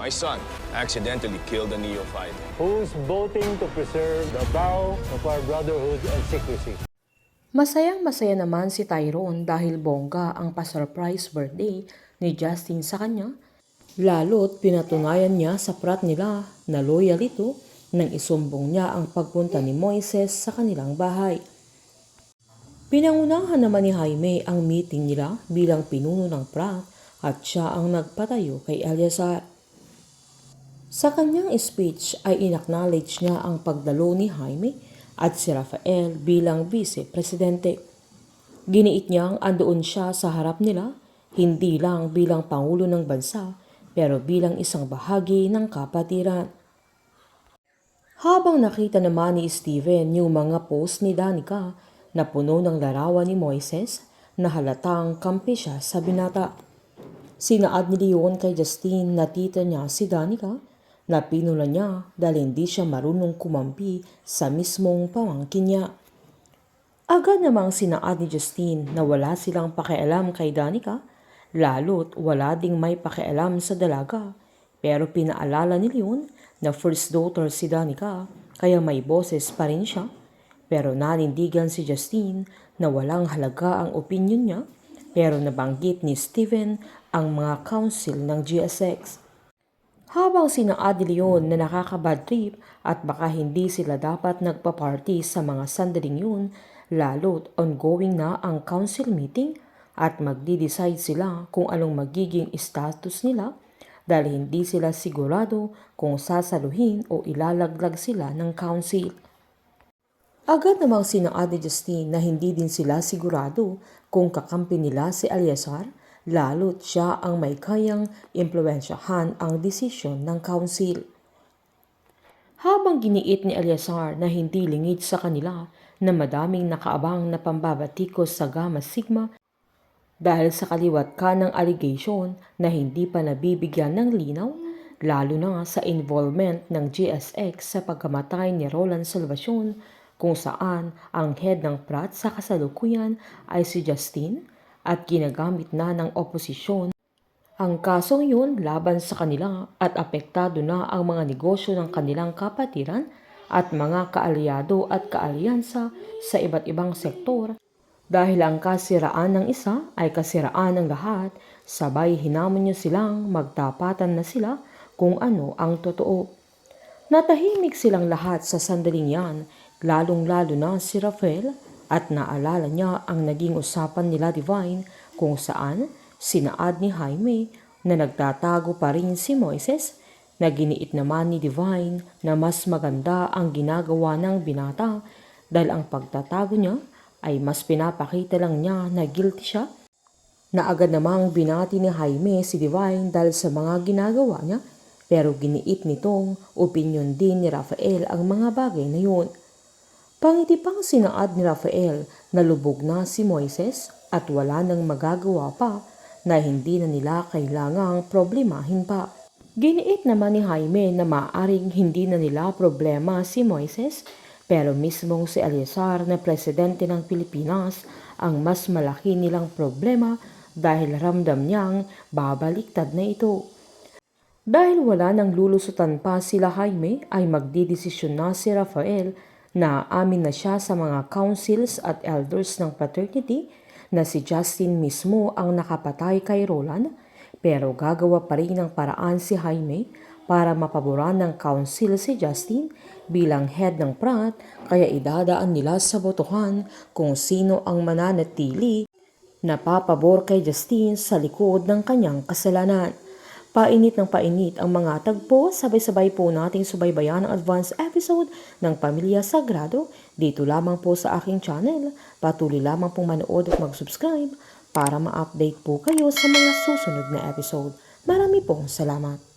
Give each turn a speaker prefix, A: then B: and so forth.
A: My son accidentally killed a neophyte.
B: Who's voting to preserve the vow of our brotherhood and secrecy.
C: Masayang-masaya naman si Tyrone dahil bongga ang pa-surprise birthday ni Justin sa kanya, lalo't pinatunayan niya sa prat nila na loyal ito nang isumbong niya ang pagpunta ni Moises sa kanilang bahay. Pinangunahan naman ni Jaime ang meeting nila bilang pinuno ng prat at siya ang nagpatayo kay Eleazar. Sa kanyang speech ay inacknowledge niya ang pagdalo ni Jaime at si Rafael bilang vice-presidente. Giniit niyang andoon siya sa harap nila, hindi lang bilang pangulo ng bansa, pero bilang isang bahagi ng kapatiran. Habang nakita naman ni Steven yung mga post ni Danica na puno ng larawan ni Moises, na halatang kampi siya sa binata. Sinaad ni Leon kay Justin na tita niya si Danica na pinula niya dahil hindi siya marunong kumampi sa mismong pamangkin niya. Agad namang sinaad ni Justin na wala silang pakialam kay Danica, lalo't wala ding may pakialam sa dalaga, pero pinaalala ni Leon na first daughter si Danica kaya may boses pa rin siya, pero nanindigan si Justin na walang halaga ang opinion niya, pero nabanggit ni Steven ang mga council ng GSX. Habang sinaad ni Leon na nakaka-bad trip at baka hindi sila dapat nagpa-party sa mga sandaling yun, lalo't ongoing na ang council meeting at magdi-decide sila kung anong magiging status nila dahil hindi sila sigurado kung sasaluhin o ilalaglag sila ng council. Agad namang sinaad ni Justin na hindi din sila sigurado kung kakampi nila si Eleazar, lalo't siya ang may kayang impluwensyahan ang desisyon ng council. Habang giniit ni Eleazar na hindi lingid sa kanila na madaming nakaabang na pambabatikos sa Gamma Sigma dahil sa kaliwat ka ng allegation na hindi pa nabibigyan ng linaw, lalo na sa involvement ng GSX sa pagkamatay ni Roland Salvacion, kung saan ang head ng prat sa kasalukuyan ay si Justin at ginagamit na ng oposisyon ang kasong yun laban sa kanila at apektado na ang mga negosyo ng kanilang kapatiran at mga kaalyado at kaalyansa sa iba't ibang sektor dahil ang kasiraan ng isa ay kasiraan ng lahat, sabay hinamon niya silang magtapatan na sila kung ano ang totoo. Natahimik silang lahat sa sandaling yan, lalong-lalo na si Rafael, at naalala niya ang naging usapan nila Divine kung saan sinaad ni Jaime na nagtatago pa rin si Moises, na giniit naman ni Divine na mas maganda ang ginagawa ng binata dahil ang pagtatago niya ay mas pinapakita lang niya na guilty siya, na agad namang binati ni Jaime si Divine dahil sa mga ginagawa niya, pero giniit nitong opinyon din ni Rafael ang mga bagay na yun. Pangiti pang sinaad ni Rafael na lubog na si Moises at wala nang magagawa pa na hindi na nila kailangang problemahin pa. Giniit naman ni Jaime na maaaring hindi na nila problema si Moises, pero mismong si Eleazar na presidente ng Pilipinas ang mas malaki nilang problema dahil ramdam niyang babaliktad na ito. Dahil wala nang lulusutan pa sila Jaime ay magdidesisyon na si Rafael na amin na siya sa mga councils at elders ng fraternity na si Justin mismo ang nakapatay kay Roland, pero gagawa pa rin ng paraan si Jaime para mapaboran ng council si Justin bilang head ng prat, kaya idadaan nila sa botohan kung sino ang mananatili na papabor kay Justin sa likod ng kanyang kasalanan. Painit ng painit ang mga tagpo, sabay-sabay po nating subaybayan ang advanced episode ng Pamilya Sagrado dito lamang po sa aking channel. Patuloy lamang pong manood at mag-subscribe para ma-update po kayo sa mga susunod na episode. Marami pong salamat.